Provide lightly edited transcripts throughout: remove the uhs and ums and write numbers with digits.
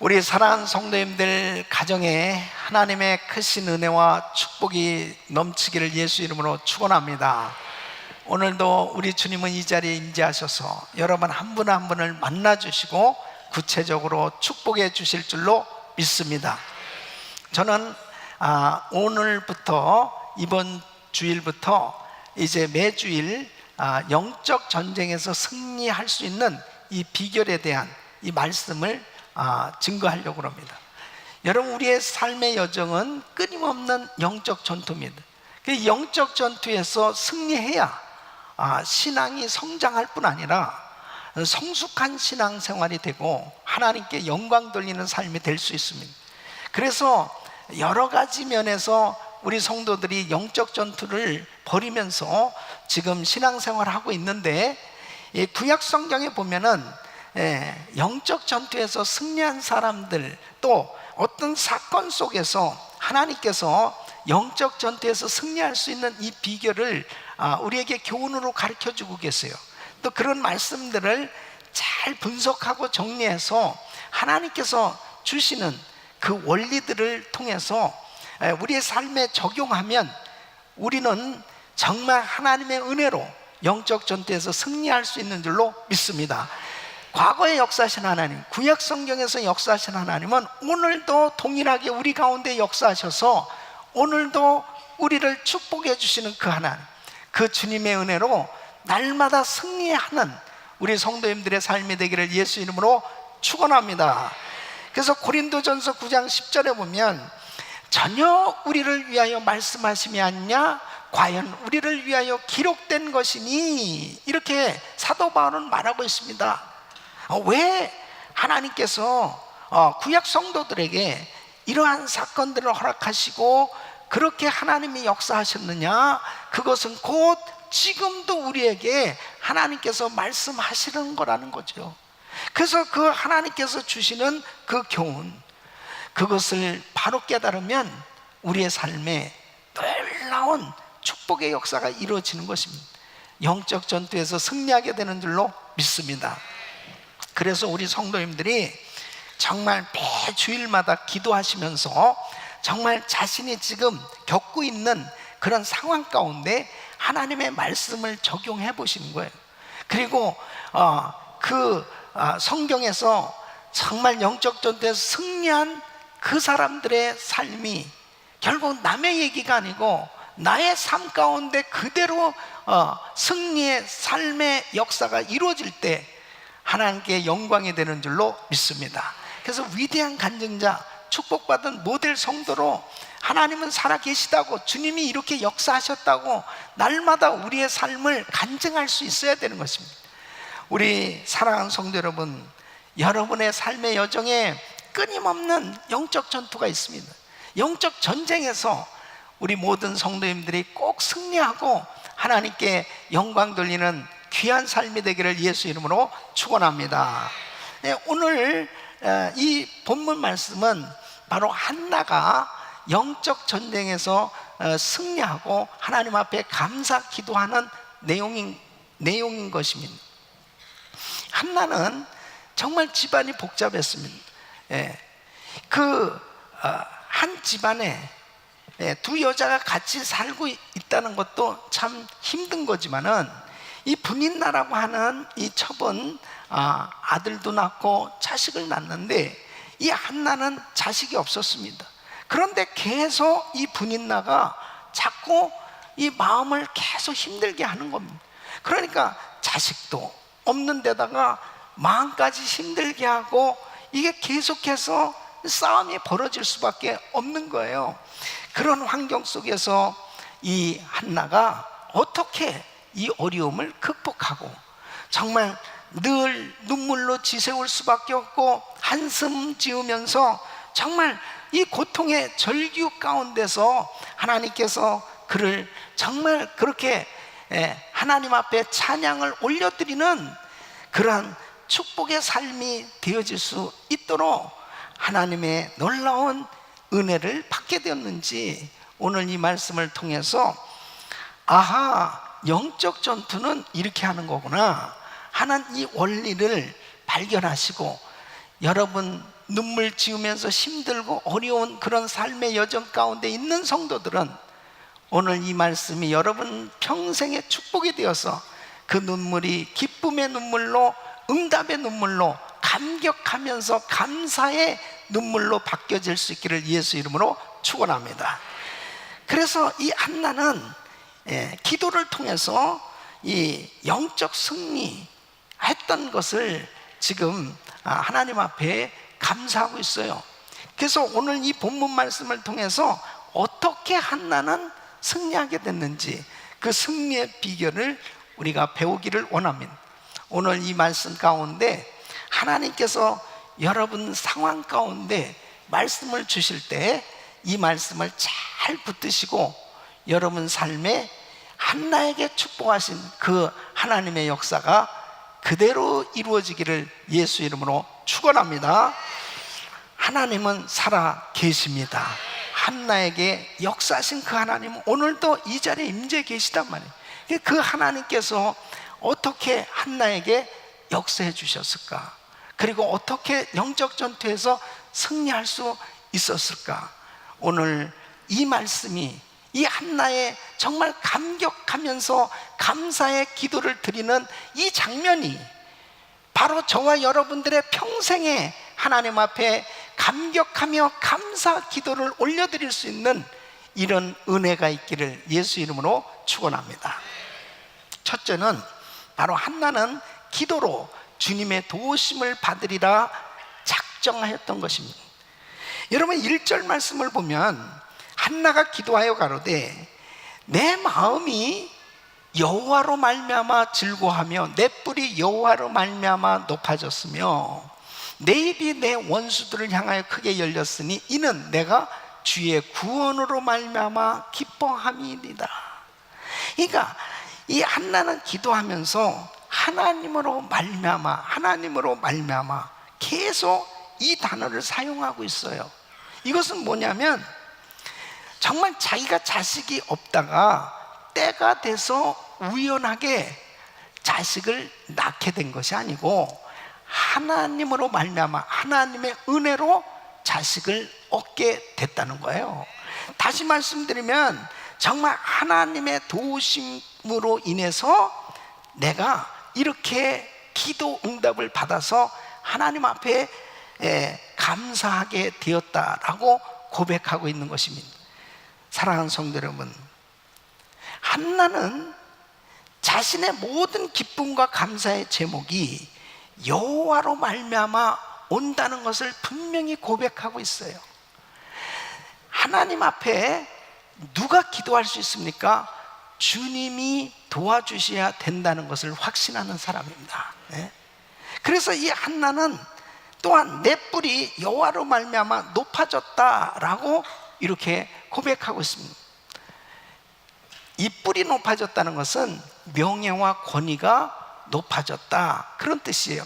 우리 사랑하는 성도님들 가정에 하나님의 크신 은혜와 축복이 넘치기를 예수 이름으로 축원합니다. 오늘도 우리 주님은 이 자리에 임재하셔서 여러분 한 분 한 분을 만나주시고 구체적으로 축복해 주실 줄로 믿습니다. 저는 오늘부터 이번 주일부터 이제 매주일 영적 전쟁에서 승리할 수 있는 이 비결에 대한 이 말씀을 증거하려고 합니다. 여러분, 우리의 삶의 여정은 끊임없는 영적 전투입니다. 그 영적 전투에서 승리해야 신앙이 성장할 뿐 아니라 성숙한 신앙생활이 되고 하나님께 영광 돌리는 삶이 될 수 있습니다. 그래서 여러 가지 면에서 우리 성도들이 영적 전투를 벌이면서 지금 신앙생활을 하고 있는데, 구약 성경에 보면은 영적 전투에서 승리한 사람들, 또 어떤 사건 속에서 하나님께서 영적 전투에서 승리할 수 있는 이 비결을 우리에게 교훈으로 가르쳐주고 계세요. 또 그런 말씀들을 잘 분석하고 정리해서 하나님께서 주시는 그 원리들을 통해서 우리의 삶에 적용하면 우리는 정말 하나님의 은혜로 영적 전투에서 승리할 수 있는 줄로 믿습니다. 과거에 역사하신 하나님, 구약 성경에서 역사하신 하나님은 오늘도 동일하게 우리 가운데 역사하셔서 오늘도 우리를 축복해 주시는 그 하나님, 그 주님의 은혜로 날마다 승리하는 우리 성도님들의 삶이 되기를 예수 이름으로 축원합니다. 그래서 고린도전서 9장 10절에 보면 전혀 우리를 위하여 말씀하심이 아니냐, 과연 우리를 위하여 기록된 것이니, 이렇게 사도 바울은 말하고 있습니다. 왜 하나님께서 구약 성도들에게 이러한 사건들을 허락하시고 그렇게 하나님이 역사하셨느냐? 그것은 곧 지금도 우리에게 하나님께서 말씀하시는 거라는 거죠. 그래서 그 하나님께서 주시는 그 교훈, 그것을 바로 깨달으면 우리의 삶에 놀라운 축복의 역사가 이루어지는 것입니다. 영적 전투에서 승리하게 되는 줄로 믿습니다. 그래서 우리 성도님들이 정말 매 주일마다 기도하시면서 정말 자신이 지금 겪고 있는 그런 상황 가운데 하나님의 말씀을 적용해 보시는 거예요. 그리고 성경에서 정말 영적 전투에서 승리한 그 사람들의 삶이 결국 남의 얘기가 아니고 나의 삶 가운데 그대로 승리의 삶의 역사가 이루어질 때 하나님께 영광이 되는 줄로 믿습니다. 그래서 위대한 간증자, 축복받은 모델 성도로 하나님은 살아계시다고, 주님이 이렇게 역사하셨다고 날마다 우리의 삶을 간증할 수 있어야 되는 것입니다. 우리 사랑하는 성도 여러분, 여러분의 삶의 여정에 끊임없는 영적 전투가 있습니다. 영적 전쟁에서 우리 모든 성도님들이 꼭 승리하고 하나님께 영광 돌리는 귀한 삶이 되기를 예수 이름으로 축원합니다. 오늘 이 본문 말씀은 바로 한나가 영적 전쟁에서 승리하고 하나님 앞에 감사 기도하는 내용인 것입니다. 한나는 정말 집안이 복잡했습니다. 한 집안에 두 여자가 같이 살고 있다는 것도 참 힘든 거지만은, 이 분인나라고 하는 이 첩은 아들도 낳고 자식을 낳는데 이 한나는 자식이 없었습니다. 그런데 계속 이 분인나가 자꾸 이 마음을 계속 힘들게 하는 겁니다. 그러니까 자식도 없는 데다가 마음까지 힘들게 하고 이게 계속해서 싸움이 벌어질 수밖에 없는 거예요. 그런 환경 속에서 이 한나가 어떻게 이 어려움을 극복하고 정말 늘 눈물로 지새울 수밖에 없고 한숨 지으면서 정말 이 고통의 절규 가운데서 하나님께서 그를 정말 그렇게 하나님 앞에 찬양을 올려드리는 그러한 축복의 삶이 되어질 수 있도록 하나님의 놀라운 은혜를 받게 되었는지, 오늘 이 말씀을 통해서 영적 전투는 이렇게 하는 거구나 하는 이 원리를 발견하시고 여러분 눈물 지으면서 힘들고 어려운 그런 삶의 여정 가운데 있는 성도들은 오늘 이 말씀이 여러분 평생의 축복이 되어서 그 눈물이 기쁨의 눈물로, 응답의 눈물로, 감격하면서 감사의 눈물로 바뀌어질 수 있기를 예수 이름으로 축원합니다. 그래서 이 한나는 기도를 통해서 이 영적 승리했던 것을 지금 하나님 앞에 감사하고 있어요. 그래서 오늘 이 본문 말씀을 통해서 어떻게 한나는 승리하게 됐는지 그 승리의 비결을 우리가 배우기를 원합니다. 오늘 이 말씀 가운데 하나님께서 여러분 상황 가운데 말씀을 주실 때 이 말씀을 잘 붙드시고 여러분 삶에 한나에게 축복하신 그 하나님의 역사가 그대로 이루어지기를 예수 이름으로 축원합니다. 하나님은 살아 계십니다. 한나에게 역사하신 그 하나님은 오늘도 이 자리에 임재 계시단 말이에요. 그 하나님께서 어떻게 한나에게 역사해 주셨을까? 그리고 어떻게 영적 전투에서 승리할 수 있었을까? 오늘 이 말씀이 이 한나의 정말 감격하면서 감사의 기도를 드리는 이 장면이 바로 저와 여러분들의 평생에 하나님 앞에 감격하며 감사 기도를 올려드릴 수 있는 이런 은혜가 있기를 예수 이름으로 축원합니다. 첫째는 바로 한나는 기도로 주님의 도우심을 받으리라 작정하였던 것입니다. 여러분 1절 말씀을 보면 한나가 기도하여 가로되 내 마음이 여호와로 말미암아 즐거워하며 내 뿔이 여호와로 말미암아 높아졌으며 내 입이 내 원수들을 향하여 크게 열렸으니 이는 내가 주의 구원으로 말미암아 기뻐함이니이다. 그러니까 이 한나는 기도하면서 하나님으로 말미암아 계속 이 단어를 사용하고 있어요. 이것은 뭐냐면 정말 자기가 자식이 없다가 때가 돼서 우연하게 자식을 낳게 된 것이 아니고 하나님으로 말미암아 하나님의 은혜로 자식을 얻게 됐다는 거예요. 다시 말씀드리면 정말 하나님의 도우심으로 인해서 내가 이렇게 기도 응답을 받아서 하나님 앞에 감사하게 되었다라고 고백하고 있는 것입니다. 사랑하는 성도 여러분, 한나는 자신의 모든 기쁨과 감사의 제목이 여호와로 말미암아 온다는 것을 분명히 고백하고 있어요. 하나님 앞에 누가 기도할 수 있습니까? 주님이 도와주셔야 된다는 것을 확신하는 사람입니다. 그래서 이 한나는 또한 내 뿔이 여호와로 말미암아 높아졌다라고 이렇게 고백하고 있습니다. 이 뿔이 높아졌다는 것은 명예와 권위가 높아졌다, 그런 뜻이에요.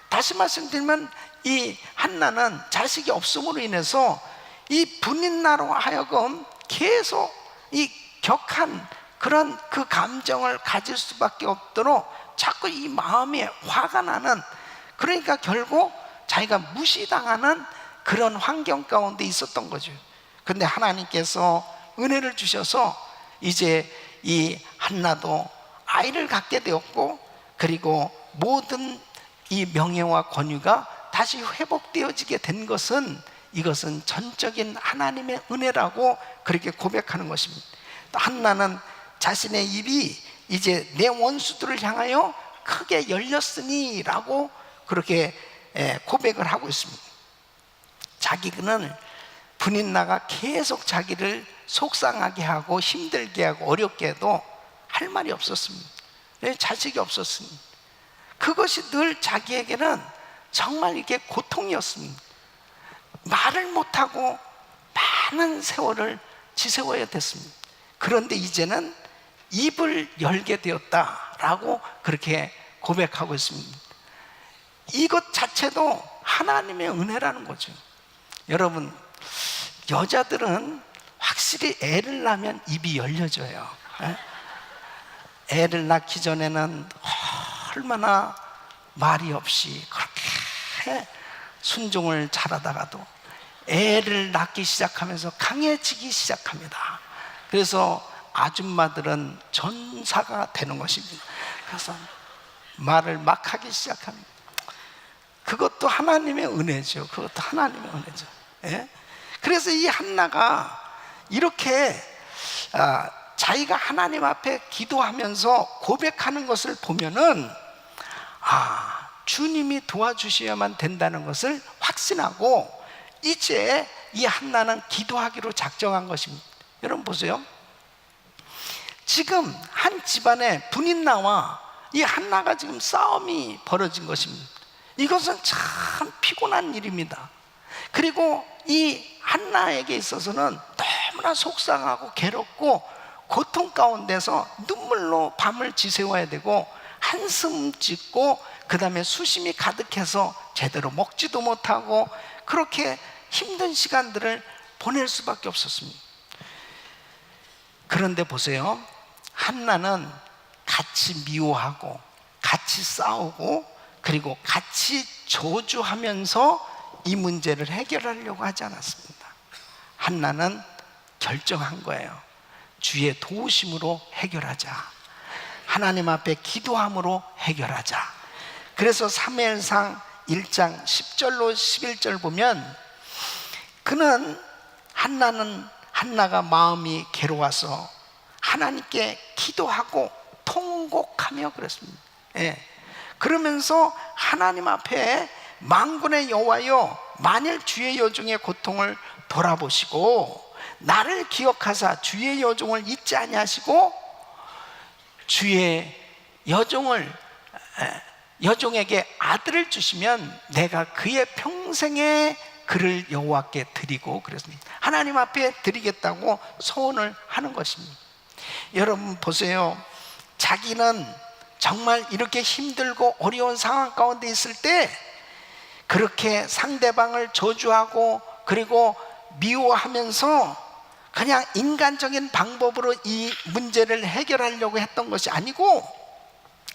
다시 말씀드리면 이 한나는 자식이 없음으로 인해서 이 분인나로 하여금 계속 이 격한 그런 그 감정을 가질 수밖에 없도록 자꾸 이 마음에 화가 나는, 그러니까 결국 자기가 무시당하는 그런 환경 가운데 있었던 거죠. 근데 하나님께서 은혜를 주셔서 이제 이 한나도 아이를 갖게 되었고, 그리고 모든 이 명예와 권위가 다시 회복되어지게 된 것은, 이것은 전적인 하나님의 은혜라고 그렇게 고백하는 것입니다. 또 한나는 자신의 입이 이제 내 원수들을 향하여 크게 열렸으니 라고 그렇게 고백을 하고 있습니다. 자기는 분인나가 계속 자기를 속상하게 하고 힘들게 하고 어렵게 해도 할 말이 없었습니다. 자식이 없었습니다. 그것이 늘 자기에게는 정말 이게 고통이었습니다. 말을 못하고 많은 세월을 지새워야 됐습니다. 그런데 이제는 입을 열게 되었다라고 그렇게 고백하고 있습니다. 이것 자체도 하나님의 은혜라는 거죠. 여러분, 여자들은 확실히 애를 낳으면 입이 열려져요. 애를 낳기 전에는 얼마나 말이 없이 그렇게 순종을 잘하다가도 애를 낳기 시작하면서 강해지기 시작합니다. 그래서 아줌마들은 전사가 되는 것입니다. 그래서 말을 막 하기 시작합니다. 그것도 하나님의 은혜죠. 그것도 하나님의 은혜죠. 예? 그래서 이 한나가 이렇게 자기가 하나님 앞에 기도하면서 고백하는 것을 보면은 주님이 도와주셔야만 된다는 것을 확신하고 이제 이 한나는 기도하기로 작정한 것입니다. 여러분 보세요. 지금 한 집안에 분인나와 이 한나가 지금 싸움이 벌어진 것입니다. 이것은 참 피곤한 일입니다. 그리고 이 한나에게 있어서는 너무나 속상하고 괴롭고 고통 가운데서 눈물로 밤을 지새워야 되고 한숨 짓고 그 다음에 수심이 가득해서 제대로 먹지도 못하고 그렇게 힘든 시간들을 보낼 수밖에 없었습니다. 그런데 보세요. 한나는 같이 미워하고 같이 싸우고 그리고 같이 저주하면서 이 문제를 해결하려고 하지 않았습니다. 한나는 결정한 거예요. 주의 도우심으로 해결하자. 하나님 앞에 기도함으로 해결하자. 그래서 사무엘상 1장 10절로 11절 보면 한나가 마음이 괴로워서 하나님께 기도하고 통곡하며 그랬습니다. 예. 그러면서 하나님 앞에 만군의 여호와여, 만일 주의 여종의 고통을 돌아보시고 나를 기억하사 주의 여종을 잊지 아니하시고 주의 여종에게 아들을 주시면 내가 그의 평생에 그를 여호와께 드리고 그랬습니다. 하나님 앞에 드리겠다고 소원을 하는 것입니다. 여러분 보세요. 자기는 정말 이렇게 힘들고 어려운 상황 가운데 있을 때 그렇게 상대방을 저주하고 그리고 미워하면서 그냥 인간적인 방법으로 이 문제를 해결하려고 했던 것이 아니고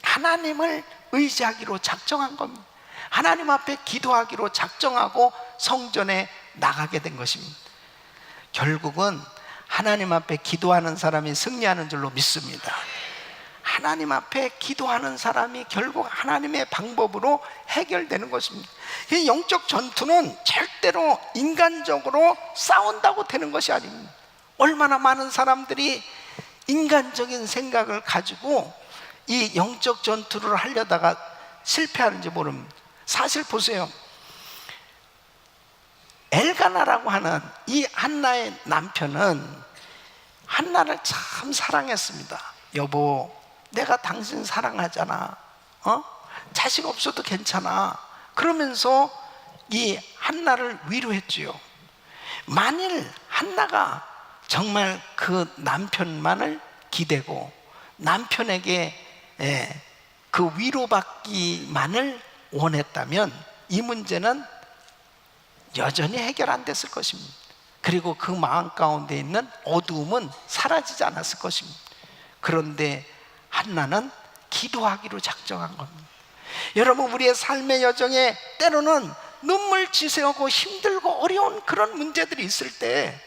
하나님을 의지하기로 작정한 겁니다. 하나님 앞에 기도하기로 작정하고 성전에 나가게 된 것입니다. 결국은 하나님 앞에 기도하는 사람이 승리하는 줄로 믿습니다. 하나님 앞에 기도하는 사람이 결국 하나님의 방법으로 해결되는 것입니다. 영적 전투는 절대로 인간적으로 싸운다고 되는 것이 아닙니다. 얼마나 많은 사람들이 인간적인 생각을 가지고 이 영적 전투를 하려다가 실패하는지 모릅니다. 사실 보세요. 엘가나라고 하는 이 한나의 남편은 한나를 참 사랑했습니다. 여보, 내가 당신 사랑하잖아. 자식 없어도 괜찮아. 그러면서 이 한나를 위로했지요. 만일 한나가 정말 그 남편만을 기대고 남편에게 그 위로받기만을 원했다면 이 문제는 여전히 해결 안 됐을 것입니다. 그리고 그 마음 가운데 있는 어두움은 사라지지 않았을 것입니다. 그런데 한나는 기도하기로 작정한 겁니다. 여러분, 우리의 삶의 여정에 때로는 눈물 지새우고 힘들고 어려운 그런 문제들이 있을 때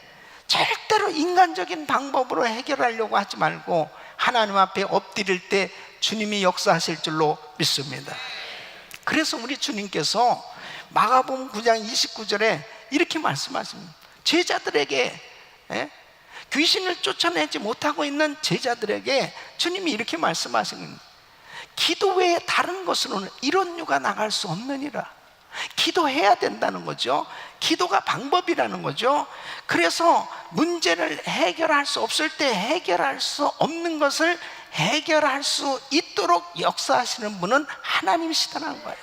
절대로 인간적인 방법으로 해결하려고 하지 말고 하나님 앞에 엎드릴 때 주님이 역사하실 줄로 믿습니다. 그래서 우리 주님께서 마가복음 9장 29절에 이렇게 말씀하십니다. 제자들에게, 귀신을 쫓아내지 못하고 있는 제자들에게 주님이 이렇게 말씀하십니다. 기도 외에 다른 것으로는 이런 유가 나갈 수 없느니라. 기도해야 된다는 거죠. 기도가 방법이라는 거죠. 그래서 문제를 해결할 수 없을 때 해결할 수 없는 것을 해결할 수 있도록 역사하시는 분은 하나님이시다는 거예요.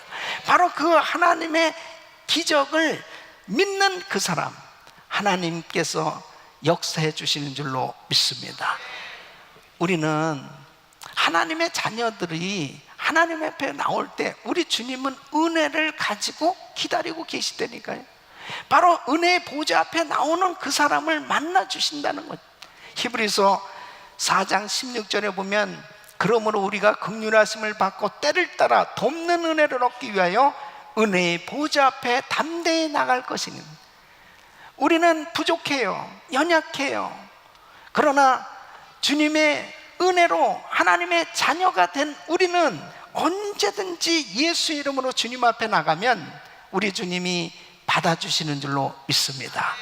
바로 그 하나님의 기적을 믿는 그 사람, 하나님께서 역사해 주시는 줄로 믿습니다. 우리는 하나님의 자녀들이 하나님 앞에 나올 때 우리 주님은 은혜를 가지고 기다리고 계시다니까요. 바로 은혜의 보좌 앞에 나오는 그 사람을 만나 주신다는 것. 히브리서 4장 16절에 보면 그러므로 우리가 긍휼하심을 받고 때를 따라 돕는 은혜를 얻기 위하여 은혜의 보좌 앞에 담대히 나갈 것이니 우리는 부족해요. 연약해요. 그러나 주님의 은혜로 하나님의 자녀가 된 우리는 언제든지 예수 이름으로 주님 앞에 나가면 우리 주님이 받아주시는 줄로 믿습니다.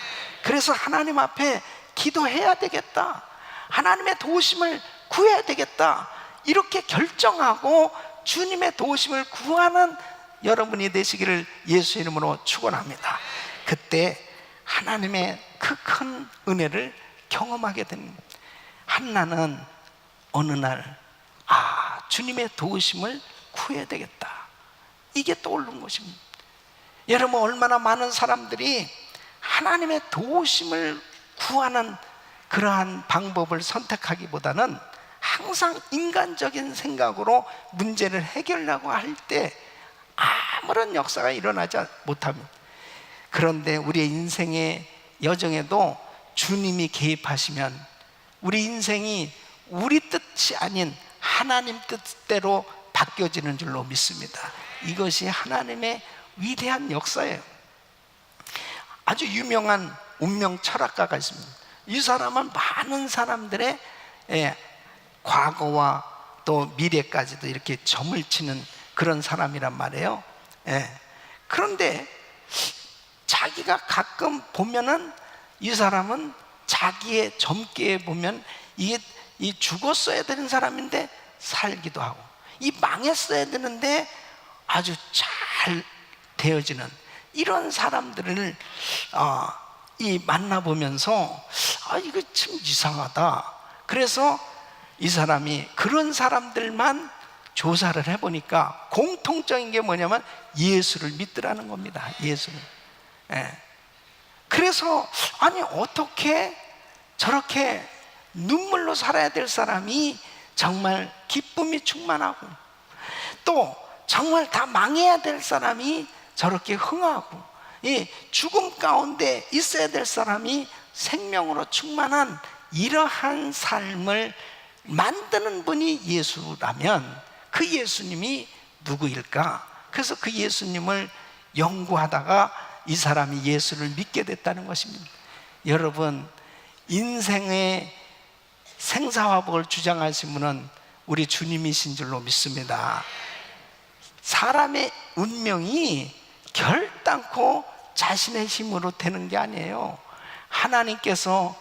그래서 하나님 앞에 기도해야 되겠다, 하나님의 도우심을 구해야 되겠다, 이렇게 결정하고 주님의 도우심을 구하는 여러분이 되시기를 예수 이름으로 축원합니다. 그때 하나님의 그 큰 은혜를 경험하게 됩니다. 한나는 어느 날 주님의 도우심을 구해야 되겠다, 이게 떠오른 것입니다. 여러분, 얼마나 많은 사람들이 하나님의 도우심을 구하는 그러한 방법을 선택하기보다는 항상 인간적인 생각으로 문제를 해결하려고 할 때 아무런 역사가 일어나지 못합니다. 그런데 우리의 인생의 여정에도 주님이 개입하시면 우리 인생이 우리 뜻이 아닌 하나님 뜻대로 바뀌어지는 줄로 믿습니다. 이것이 하나님의 위대한 역사예요. 아주 유명한 운명 철학가가 있습니다. 이 사람은 많은 사람들의 과거와 또 미래까지도 이렇게 점을 치는 그런 사람이란 말이에요. 그런데 자기가 가끔 보면은 이 사람은 자기의 점괘에 보면 이게 이 죽었어야 되는 사람인데 살기도 하고, 이 망했어야 되는데 아주 잘 되어지는 이런 사람들을 이 만나보면서 이거 참 이상하다. 그래서 이 사람이 그런 사람들만 조사를 해보니까 공통적인 게 뭐냐면 예수를 믿더라는 겁니다. 예수를. 그래서 어떻게 저렇게 눈물로 살아야 될 사람이 정말 기쁨이 충만하고, 또 정말 다 망해야 될 사람이 저렇게 흥하고, 이 죽음 가운데 있어야 될 사람이 생명으로 충만한 이러한 삶을 만드는 분이 예수라면 그 예수님이 누구일까? 그래서 그 예수님을 연구하다가 이 사람이 예수를 믿게 됐다는 것입니다. 여러분, 인생의 생사화복을 주장하신 분은 우리 주님이신 줄로 믿습니다. 사람의 운명이 결단코 자신의 힘으로 되는 게 아니에요. 하나님께서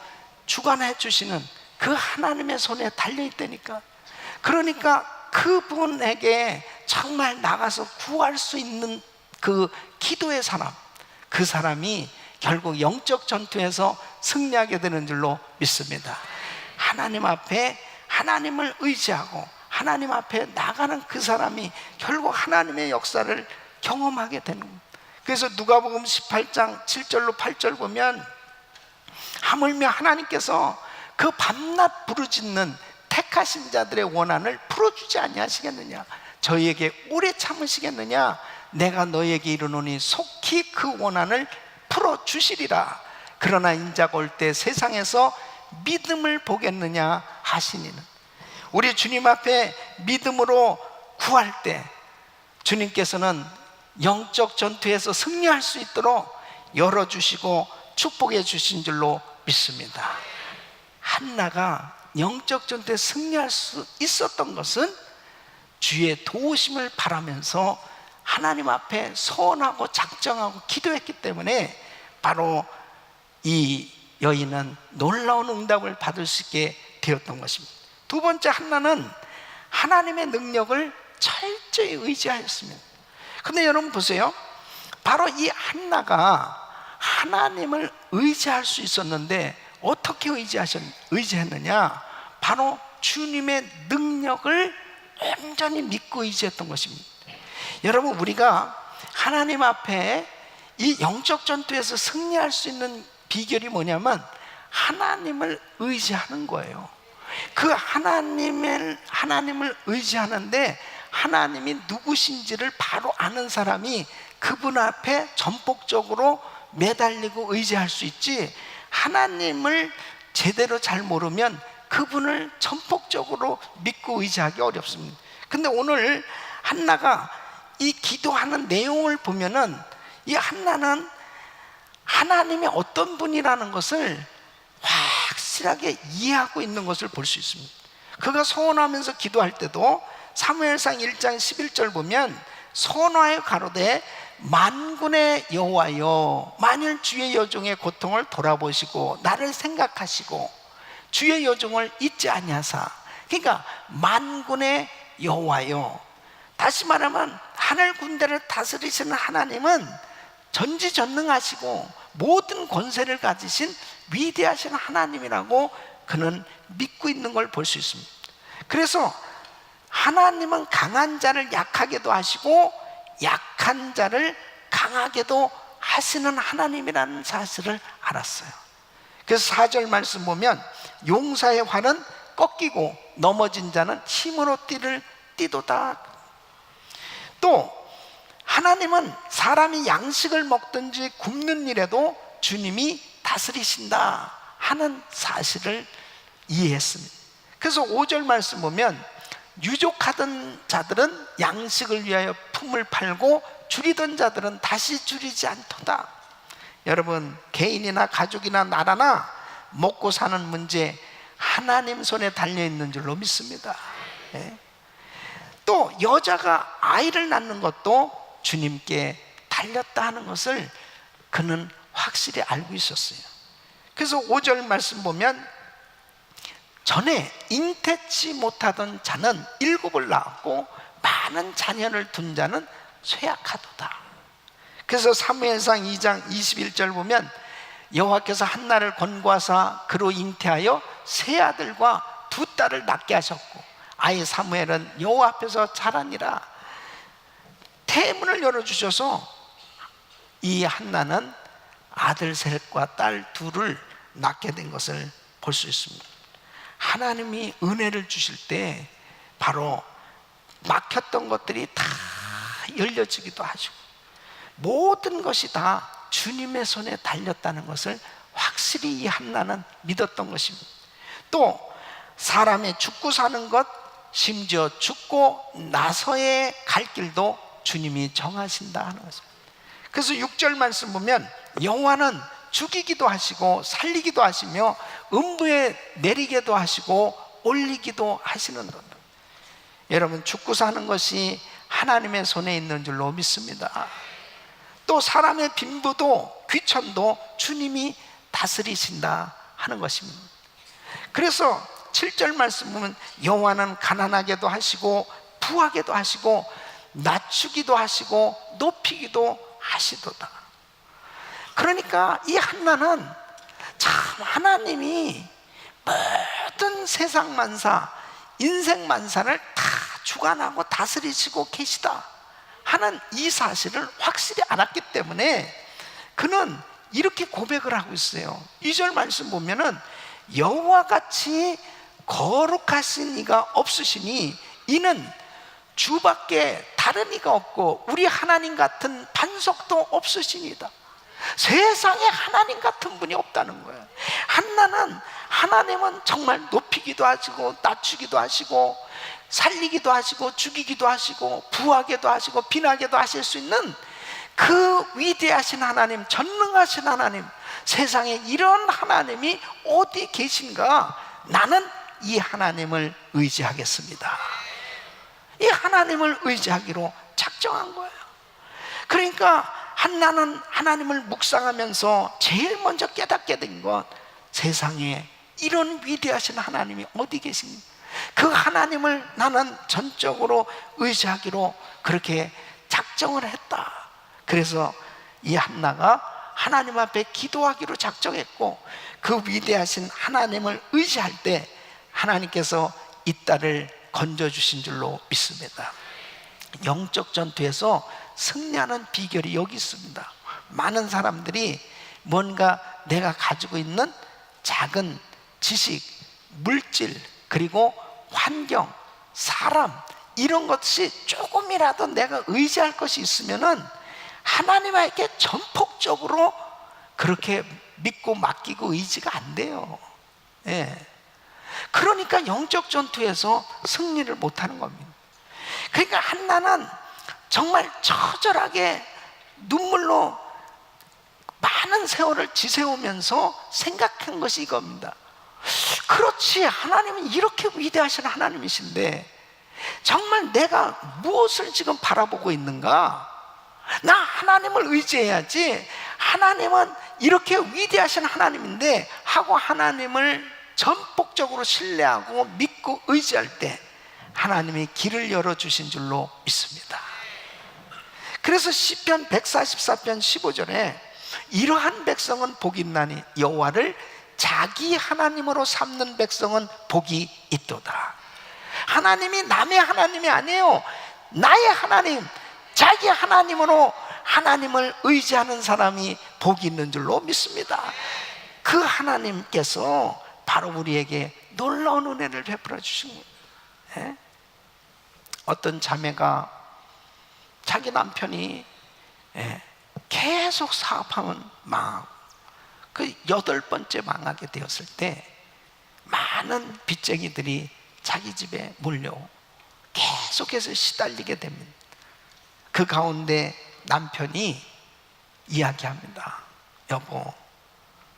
주관해 주시는 그 하나님의 손에 달려있다니까. 그러니까 그분에게 정말 나가서 구할 수 있는 그 기도의 사람, 그 사람이 결국 영적 전투에서 승리하게 되는 줄로 믿습니다. 하나님 앞에 하나님을 의지하고 하나님 앞에 나가는 그 사람이 결국 하나님의 역사를 경험하게 되는 겁니다. 그래서 누가복음 18장 7절로 8절 보면 하물며 하나님께서 그 밤낮 부르짖는 택하신 자들의 원한을 풀어주지 아니하시겠느냐, 저희에게 오래 참으시겠느냐, 내가 너희에게 이르노니 속히 그 원한을 풀어주시리라. 그러나 인자가 올 때 세상에서 믿음을 보겠느냐 하시니는, 우리 주님 앞에 믿음으로 구할 때 주님께서는 영적 전투에서 승리할 수 있도록 열어주시고 축복해 주신 줄로 믿습니다. 한나가 영적 전투에 승리할 수 있었던 것은 주의 도우심을 바라면서 하나님 앞에 소원하고 작정하고 기도했기 때문에 바로 이 여인은 놀라운 응답을 받을 수 있게 되었던 것입니다. 두 번째, 한나는 하나님의 능력을 철저히 의지하였습니다. 근데 여러분 보세요. 바로 이 한나가 하나님을 의지할 수 있었는데 어떻게 의지했느냐? 바로 주님의 능력을 온전히 믿고 의지했던 것입니다. 여러분, 우리가 하나님 앞에 이 영적 전투에서 승리할 수 있는 비결이 뭐냐면 하나님을 의지하는 거예요. 그 하나님을 의지하는데 하나님이 누구신지를 바로 아는 사람이 그분 앞에 전폭적으로 매달리고 의지할 수 있지, 하나님을 제대로 잘 모르면 그분을 전폭적으로 믿고 의지하기 어렵습니다. 근데 오늘 한나가 이 기도하는 내용을 보면은 이 한나는 하나님이 어떤 분이라는 것을 확실하게 이해하고 있는 것을 볼 수 있습니다. 그가 소원하면서 기도할 때도 사무엘상 1장 11절 보면 소원하여 가로되 만군의 여호와여, 만일 주의 여종의 고통을 돌아보시고 나를 생각하시고 주의 여종을 잊지 아니하사. 그러니까 만군의 여호와여, 다시 말하면 하늘 군대를 다스리시는 하나님은 전지전능하시고 모든 권세를 가지신 위대하신 하나님이라고 그는 믿고 있는 걸 볼 수 있습니다. 그래서 하나님은 강한 자를 약하게도 하시고 약한 자를 강하게도 하시는 하나님이라는 사실을 알았어요. 그래서 4절 말씀 보면 용사의 활은 꺾이고 넘어진 자는 힘으로 뛰도다. 또 하나님은 사람이 양식을 먹든지 굶는 일에도 주님이 다스리신다 하는 사실을 이해했습니다. 그래서 5절 말씀 보면 유족하던 자들은 양식을 위하여 품을 팔고 줄이던 자들은 다시 줄이지 않도다. 여러분, 개인이나 가족이나 나라나 먹고 사는 문제 하나님 손에 달려있는 줄로 믿습니다. 네. 또 여자가 아이를 낳는 것도 주님께 달렸다 하는 것을 그는 확실히 알고 있었어요. 그래서 5절 말씀 보면 전에 잉태치 못하던 자는 7을 낳았고 많은 자녀를 둔 자는 쇠약하도다. 그래서 사무엘상 2장 21절 보면 여호와께서 한나를 권고하사 그로 잉태하여 세 아들과 2딸을 낳게 하셨고 아이 사무엘은 여호와 앞에서 자라니라. 태문을 열어주셔서 이 한나는 아들 셋과 딸 2을 낳게 된 것을 볼 수 있습니다. 하나님이 은혜를 주실 때 바로 막혔던 것들이 다 열려지기도 하시고 모든 것이 다 주님의 손에 달렸다는 것을 확실히 이 한나는 믿었던 것입니다. 또 사람의 죽고 사는 것, 심지어 죽고 나서의 갈 길도 주님이 정하신다 하는 것입니다. 그래서 6절 말씀 보면 여호와는 죽이기도 하시고 살리기도 하시며 음부에 내리게도 하시고 올리기도 하시는도다. 여러분, 죽고 사는 것이 하나님의 손에 있는 줄로 믿습니다. 또 사람의 빈부도 귀천도 주님이 다스리신다 하는 것입니다. 그래서 7절 말씀 보면 여호와는 가난하게도 하시고 부하게도 하시고 낮추기도 하시고 높이기도 하시도다. 그러니까 이 한나는 참 하나님이 모든 세상 만사, 인생 만사를 다 주관하고 다스리시고 계시다 하는 이 사실을 확실히 알았기 때문에 그는 이렇게 고백을 하고 있어요. 2절 말씀 보면은 여호와 같이 거룩하신 이가 없으시니 이는 주밖에 다른 이가 없고 우리 하나님 같은 반석도 없으시니다. 세상에 하나님 같은 분이 없다는 거예요. 한나는 하나님은 정말 높이기도 하시고 낮추기도 하시고 살리기도 하시고 죽이기도 하시고 부하게도 하시고 빈하게도 하실 수 있는 그 위대하신 하나님, 전능하신 하나님, 세상에 이런 하나님이 어디 계신가? 나는 이 하나님을 의지하겠습니다. 이 하나님을 의지하기로 작정한 거예요. 그러니까 한나는 하나님을 묵상하면서 제일 먼저 깨닫게 된 것, 세상에 이런 위대하신 하나님이 어디 계신가? 그 하나님을 나는 전적으로 의지하기로 그렇게 작정을 했다. 그래서 이 한나가 하나님 앞에 기도하기로 작정했고 그 위대하신 하나님을 의지할 때 하나님께서 이 딸을 건져주신 줄로 믿습니다. 영적 전투에서 승리하는 비결이 여기 있습니다. 많은 사람들이 뭔가 내가 가지고 있는 작은 지식, 물질, 그리고 환경, 사람 이런 것이 조금이라도 내가 의지할 것이 있으면은 하나님에게 전폭적으로 그렇게 믿고 맡기고 의지가 안 돼요. 예. 그러니까 영적 전투에서 승리를 못하는 겁니다. 그러니까 한나는 정말 처절하게 눈물로 많은 세월을 지새우면서 생각한 것이 이겁니다. 그렇지, 하나님은 이렇게 위대하신 하나님이신데 정말 내가 무엇을 지금 바라보고 있는가? 나 하나님을 의지해야지. 하나님은 이렇게 위대하신 하나님인데 하고 하나님을 전폭적으로 신뢰하고 믿고 의지할 때 하나님이 길을 열어주신 줄로 믿습니다. 그래서 시편 144편 15절에 이러한 백성은 복이 있나니 여호와를 자기 하나님으로 삼는 백성은 복이 있도다. 하나님이 남의 하나님이 아니에요. 나의 하나님, 자기 하나님으로 하나님을 의지하는 사람이 복이 있는 줄로 믿습니다. 그 하나님께서 바로 우리에게 놀라운 은혜를 베풀어 주신 거예요. 어떤 자매가 자기 남편이 계속 사업하면 망하고 그 8번째 망하게 되었을 때 많은 빚쟁이들이 자기 집에 몰려오고 계속해서 시달리게 됩니다. 그 가운데 남편이 이야기합니다. 여보,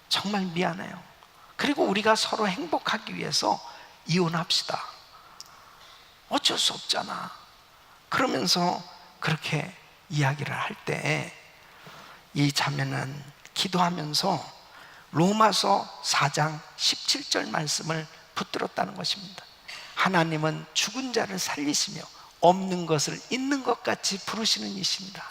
정말 미안해요. 그리고 우리가 서로 행복하기 위해서 이혼합시다. 어쩔 수 없잖아. 그러면서 그렇게 이야기를 할 때 이 자매는 기도하면서 로마서 4장 17절 말씀을 붙들었다는 것입니다. 하나님은 죽은 자를 살리시며 없는 것을 있는 것 같이 부르시는 이십니다.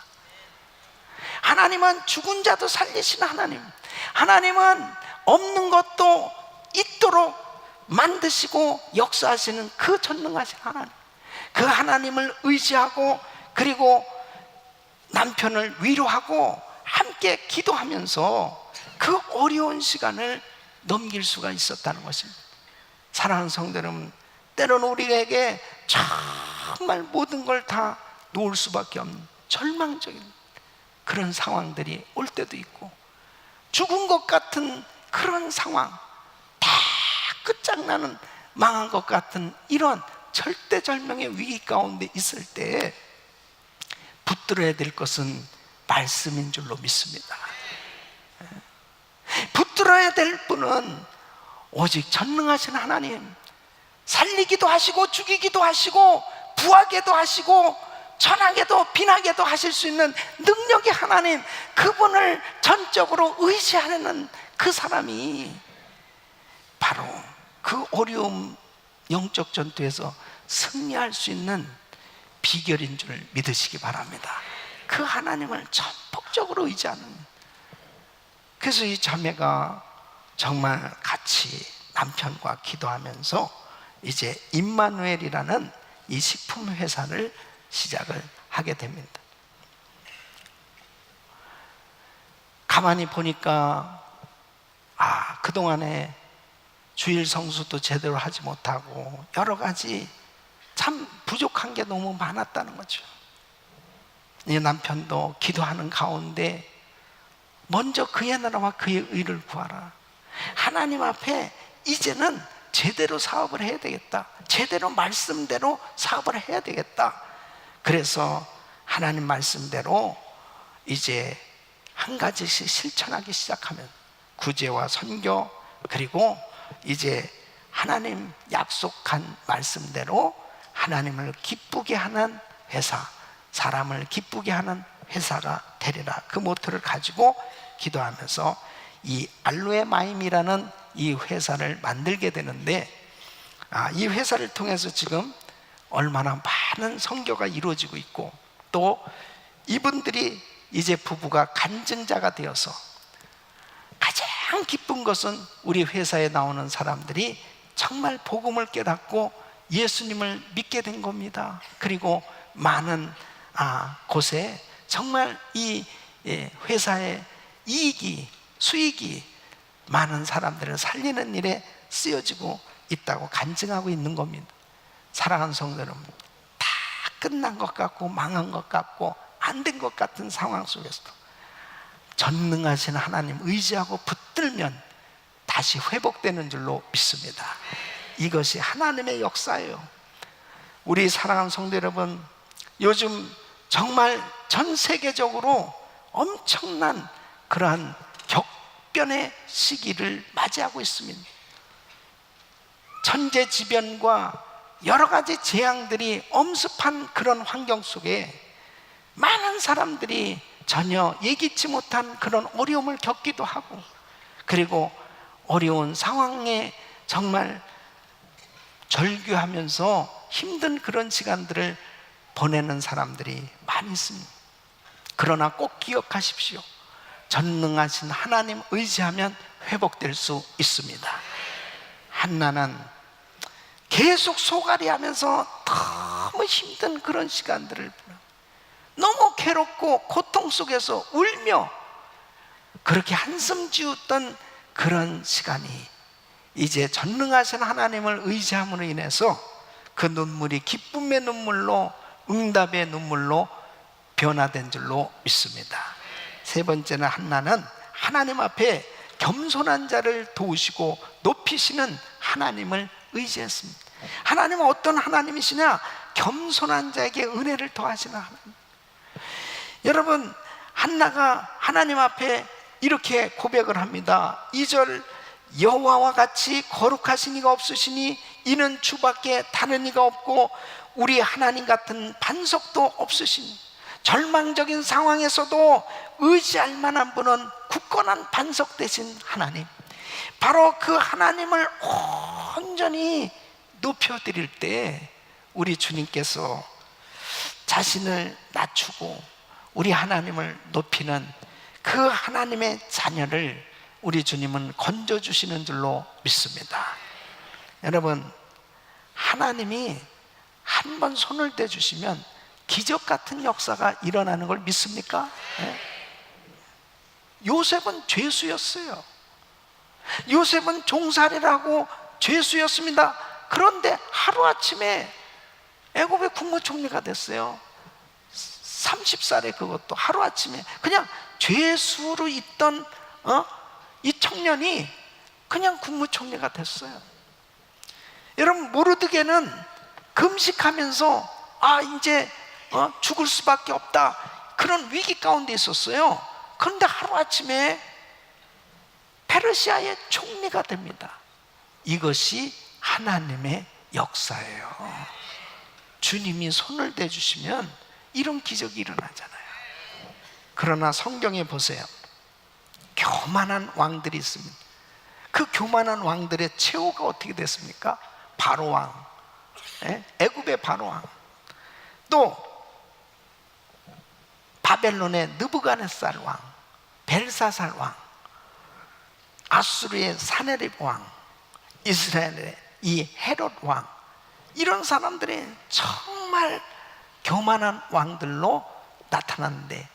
하나님은 죽은 자도 살리시는 하나님, 하나님은 없는 것도 있도록 만드시고 역사하시는 그 전능하신 하나님, 그 하나님을 의지하고 그리고 남편을 위로하고 함께 기도하면서 그 어려운 시간을 넘길 수가 있었다는 것입니다. 사랑하는 성도 여러분, 때로는 우리에게 정말 모든 걸 다 놓을 수밖에 없는 절망적인 그런 상황들이 올 때도 있고, 죽은 것 같은 그런 상황, 다 끝장나는 망한 것 같은 이런 절대절명의 위기 가운데 있을 때 붙들어야 될 것은 말씀인 줄로 믿습니다. 붙들어야 될 분은 오직 전능하신 하나님, 살리기도 하시고 죽이기도 하시고 부하게도 하시고 천하게도 빈하게도 하실 수 있는 능력의 하나님, 그분을 전적으로 의지하는 그 사람이 바로 그 어려움 영적 전투에서 승리할 수 있는 비결인 줄 믿으시기 바랍니다. 그 하나님을 전폭적으로 의지하는. 그래서 이 자매가 정말 같이 남편과 기도하면서 이제 임마누엘이라는 이 식품 회사를 시작을 하게 됩니다. 가만히 보니까 그동안에 주일 성수도 제대로 하지 못하고 여러 가지 참 부족한 게 너무 많았다는 거죠. 이 남편도 기도하는 가운데 먼저 그의 나라와 그의 의를 구하라. 하나님 앞에 이제는 제대로 사업을 해야 되겠다. 제대로 말씀대로 사업을 해야 되겠다. 그래서 하나님 말씀대로 이제 한 가지씩 실천하기 시작하면 구제와 선교, 그리고 이제 하나님 약속한 말씀대로 하나님을 기쁘게 하는 회사, 사람을 기쁘게 하는 회사가 되리라. 그 모토를 가지고 기도하면서 이 알로에 마임이라는 이 회사를 만들게 되는데, 이 회사를 통해서 지금 얼마나 많은 선교가 이루어지고 있고, 또 이분들이 이제 부부가 간증자가 되어서 가장 기쁜 것은 우리 회사에 나오는 사람들이 정말 복음을 깨닫고 예수님을 믿게 된 겁니다. 그리고 많은 곳에 정말 이 회사의 이익이, 수익이 많은 사람들을 살리는 일에 쓰여지고 있다고 간증하고 있는 겁니다. 사랑하는 성도 여러분, 다 끝난 것 같고 망한 것 같고 안 된 것 같은 상황 속에서도 전능하신 하나님 의지하고 붙들면 다시 회복되는 줄로 믿습니다. 이것이 하나님의 역사예요. 우리 사랑하는 성도 여러분, 요즘 정말 전 세계적으로 엄청난 그러한 격변의 시기를 맞이하고 있습니다. 천재지변과 여러 가지 재앙들이 엄습한 그런 환경 속에 많은 사람들이 전혀 예기치 못한 그런 어려움을 겪기도 하고, 그리고 어려운 상황에 정말 절규하면서 힘든 그런 시간들을 보내는 사람들이 많이 있습니다. 그러나 꼭 기억하십시오. 전능하신 하나님 의지하면 회복될 수 있습니다. 한나는 계속 소갈이하면서 너무 힘든 그런 시간들을 너무 괴롭고 고통 속에서 울며 그렇게 한숨 지었던 그런 시간이 이제 전능하신 하나님을 의지함으로 인해서 그 눈물이 기쁨의 눈물로, 응답의 눈물로 변화된 줄로 믿습니다. 세 번째는 한나는 하나님 앞에 겸손한 자를 도우시고 높이시는 하나님을 의지했습니다. 하나님은 어떤 하나님이시냐? 겸손한 자에게 은혜를 더하시는 하나님. 여러분, 한나가 하나님 앞에 이렇게 고백을 합니다. 2절, 여호와와 같이 거룩하신 이가 없으시니 이는 주밖에 다른 이가 없고 우리 하나님 같은 반석도 없으시니, 절망적인 상황에서도 의지할 만한 분은 굳건한 반석 되신 하나님, 바로 그 하나님을 온전히 높여드릴 때 우리 주님께서 자신을 낮추고 우리 하나님을 높이는 그 하나님의 자녀를 우리 주님은 건져주시는 줄로 믿습니다. 여러분, 하나님이 한 번 손을 대주시면 기적 같은 역사가 일어나는 걸 믿습니까? 네? 요셉은 죄수였어요. 요셉은 종살이라고 죄수였습니다. 그런데 하루아침에 애굽의 국무총리가 됐어요. 30살에 그것도 하루아침에 그냥 죄수로 있던 이 청년이 그냥 국무총리가 됐어요. 여러분, 모르드게는 금식하면서 이제 죽을 수밖에 없다, 그런 위기 가운데 있었어요. 그런데 하루아침에 페르시아의 총리가 됩니다. 이것이 하나님의 역사예요. 주님이 손을 대주시면 이런 기적이 일어나잖아요. 그러나 성경에 보세요. 교만한 왕들이 있습니다. 그 교만한 왕들의 최후가 어떻게 됐습니까? 바로왕, 애굽의 바로왕, 또 바벨론의 느부갓네살 왕, 벨사살 왕, 아수르의 사네립 왕, 이스라엘의 이 헤롯 왕, 이런 사람들이 정말 교만한 왕들로 나타났는데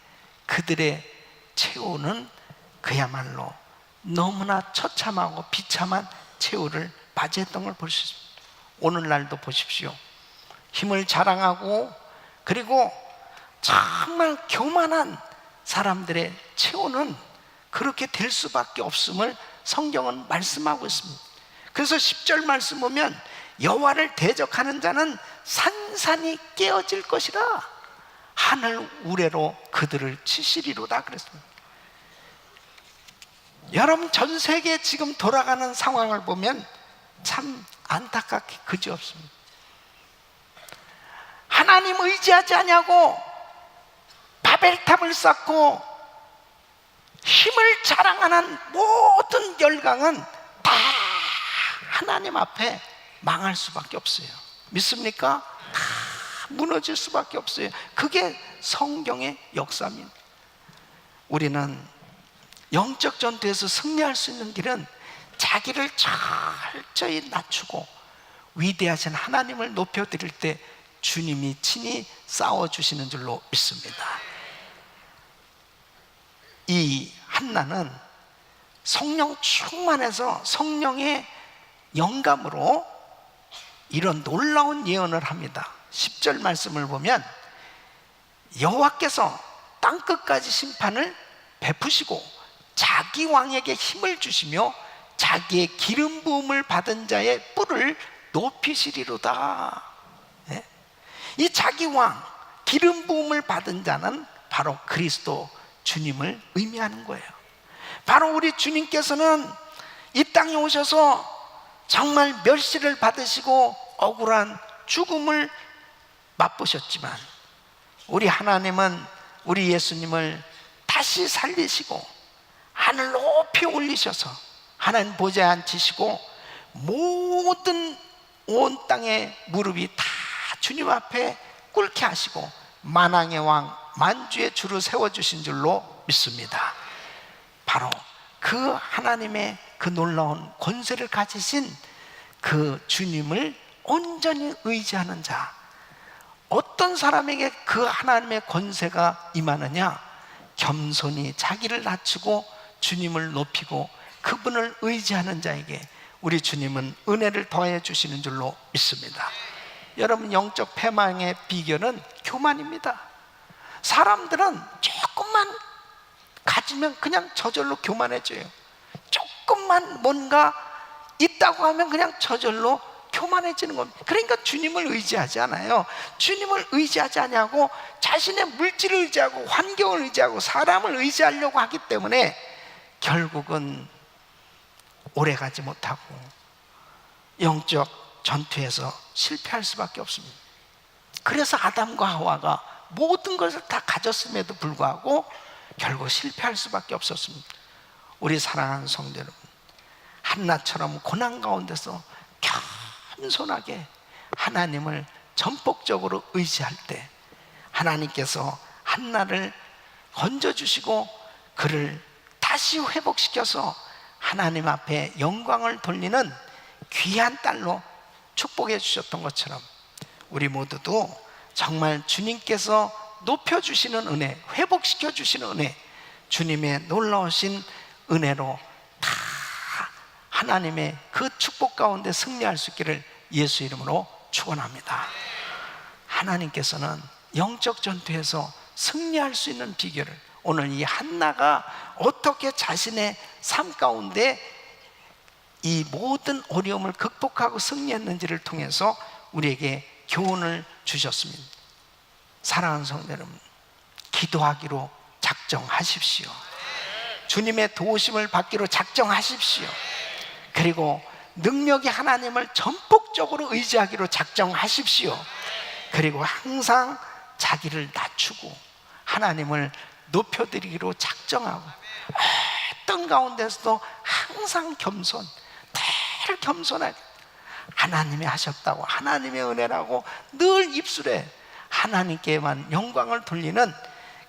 그들의 최후는 그야말로 너무나 처참하고 비참한 최후를 맞이했던 걸 볼 수 있습니다. 오늘날도 보십시오. 힘을 자랑하고 그리고 정말 교만한 사람들의 최후는 그렇게 될 수밖에 없음을 성경은 말씀하고 있습니다. 그래서 10절 말씀 보면 여호와를 대적하는 자는 산산이 깨어질 것이라 하늘 우레로 그들을 치시리로다 그랬습니다. 여러분, 전 세계 지금 돌아가는 상황을 보면 참 안타깝게 그지없습니다. 하나님 의지하지 않냐고 바벨탑을 쌓고 힘을 자랑하는 모든 열강은 다 하나님 앞에 망할 수밖에 없어요. 믿습니까? 다 무너질 수밖에 없어요. 그게 성경의 역사입니다. 우리는 영적 전투에서 승리할 수 있는 길은 자기를 철저히 낮추고 위대하신 하나님을 높여드릴 때 주님이 친히 싸워주시는 줄로 믿습니다. 이 한나는 성령 충만해서 성령의 영감으로 이런 놀라운 예언을 합니다. 10절 말씀을 보면 여호와께서 땅끝까지 심판을 베푸시고 자기 왕에게 힘을 주시며 자기의 기름 부음을 받은 자의 뿔을 높이시리로다. 이 자기 왕, 기름 부음을 받은 자는 바로 그리스도 주님을 의미하는 거예요. 바로 우리 주님께서는 이 땅에 오셔서 정말 멸시를 받으시고 억울한 죽음을 맛보셨지만 우리 하나님은 우리 예수님을 다시 살리시고 하늘 높이 올리셔서 하나님 보좌에 앉히시고 모든 온 땅의 무릎이 다 주님 앞에 꿇게 하시고 만왕의 왕 만주의 주를 세워주신 줄로 믿습니다. 바로 그 하나님의 그 놀라운 권세를 가지신 그 주님을 온전히 의지하는 자, 어떤 사람에게 그 하나님의 권세가 임하느냐? 겸손히 자기를 낮추고 주님을 높이고 그분을 의지하는 자에게 우리 주님은 은혜를 더해 주시는 줄로 믿습니다. 여러분, 영적 패망의 비결은 교만입니다. 사람들은 조금만 가지면 그냥 저절로 교만해져요. 조금만 뭔가 있다고 하면 그냥 저절로 교만해지는 겁니다. 그러니까 주님을 의지하지 않아요. 주님을 의지하지 않냐고 자신의 물질을 의지하고 환경을 의지하고 사람을 의지하려고 하기 때문에 결국은 오래가지 못하고 영적 전투에서 실패할 수밖에 없습니다. 그래서 아담과 하와가 모든 것을 다 가졌음에도 불구하고 결국 실패할 수밖에 없었습니다. 우리 사랑하는 성도 여러분, 한나처럼 고난 가운데서 겸손하게 하나님을 전폭적으로 의지할 때 하나님께서 한나를 건져주시고 그를 다시 회복시켜서 하나님 앞에 영광을 돌리는 귀한 딸로 축복해 주셨던 것처럼 우리 모두도 정말 주님께서 높여주시는 은혜, 회복시켜 주시는 은혜, 주님의 놀라우신 은혜로 다 하나님의 그 축복 가운데 승리할 수 있기를 예수 이름으로 축원합니다. 하나님께서는 영적 전투에서 승리할 수 있는 비결을 오늘 이 한나가 어떻게 자신의 삶 가운데 이 모든 어려움을 극복하고 승리했는지를 통해서 우리에게 교훈을 주셨습니다. 사랑하는 성도 여러분, 기도하기로 작정하십시오. 주님의 도우심을 받기로 작정하십시오. 그리고 능력이 하나님을 전폭적으로 의지하기로 작정하십시오. 그리고 항상 자기를 낮추고 하나님을 높여드리기로 작정하고 어떤 가운데서도 항상 늘 겸손하게 하나님이 하셨다고, 하나님의 은혜라고 늘 입술에 하나님께만 영광을 돌리는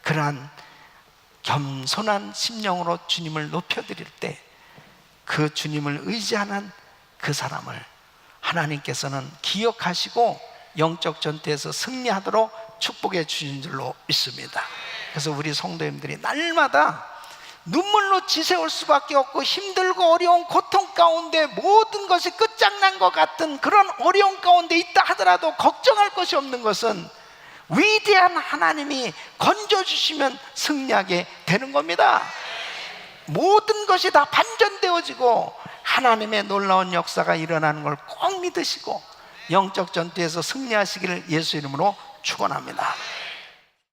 그러한 겸손한 심령으로 주님을 높여드릴 때 그 주님을 의지하는 그 사람을 하나님께서는 기억하시고 영적 전투에서 승리하도록 축복해 주신 줄로 믿습니다. 그래서 우리 성도님들이 날마다 눈물로 지새울 수밖에 없고 힘들고 어려운 고통 가운데 모든 것이 끝장난 것 같은 그런 어려운 가운데 있다 하더라도 걱정할 것이 없는 것은 위대한 하나님이 건져주시면 승리하게 되는 겁니다. 모든 것이 다 반전되어지고 하나님의 놀라운 역사가 일어나는 걸 꼭 믿으시고 영적 전투에서 승리하시기를 예수 이름으로 축원합니다.